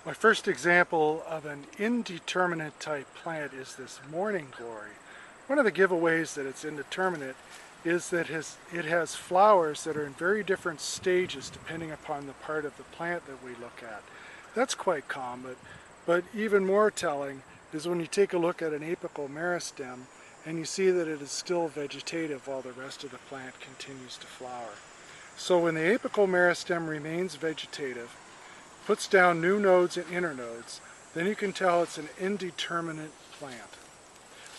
My first example of an indeterminate type plant is this morning glory. One of the giveaways that it's indeterminate is that it has flowers that are in very different stages depending upon the part of the plant that we look at. That's quite common, but even more telling is when you take a look at an apical meristem and you see that it is still vegetative while the rest of the plant continues to flower. So when the apical meristem remains vegetative, puts down new nodes and internodes, then you can tell it's an indeterminate plant.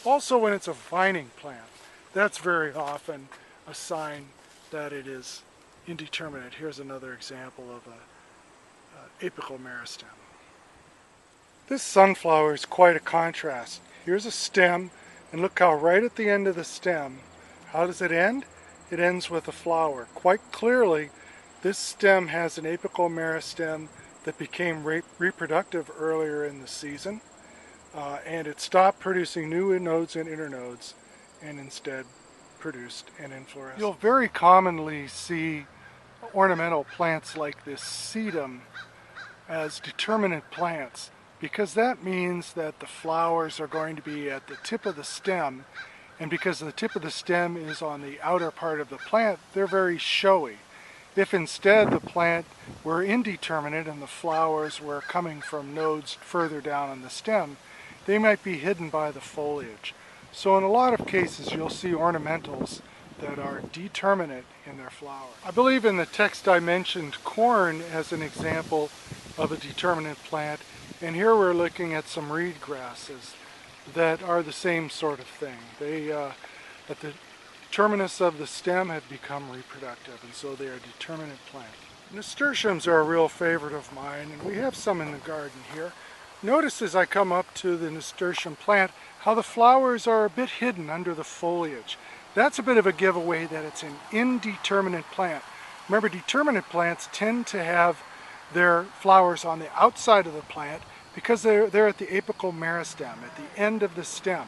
Also, when it's a vining plant, that's very often a sign that it is indeterminate. Here's another example of an apical meristem. This sunflower is quite a contrast. Here's a stem, and look how right at the end of the stem, how does it end? It ends with a flower. Quite clearly, this stem has an apical meristem that became reproductive earlier in the season, and it stopped producing new nodes and internodes and instead produced an inflorescence. You'll very commonly see ornamental plants like this sedum as determinate plants, because that means that the flowers are going to be at the tip of the stem, and because the tip of the stem is on the outer part of the plant, they're very showy. If instead the plant were indeterminate and the flowers were coming from nodes further down on the stem, they might be hidden by the foliage. So in a lot of cases you'll see ornamentals that are determinate in their flower. I believe in the text I mentioned corn as an example of a determinate plant, and here we're looking at some reed grasses that are the same sort of thing. They, at the terminus of the stem, have become reproductive, and so they are determinate plants. Nasturtiums are a real favorite of mine, and we have some in the garden here. Notice as I come up to the nasturtium plant how the flowers are a bit hidden under the foliage. That's a bit of a giveaway that it's an indeterminate plant. Remember, determinate plants tend to have their flowers on the outside of the plant because they're at the apical meristem, at the end of the stem.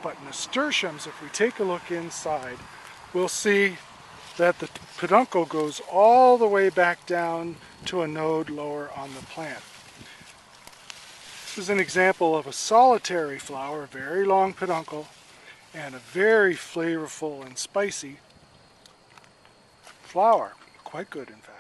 But nasturtiums, if we take a look inside, we'll see that the peduncle goes all the way back down to a node lower on the plant. This is an example of a solitary flower, very long peduncle, and a very flavorful and spicy flower. Quite good, in fact.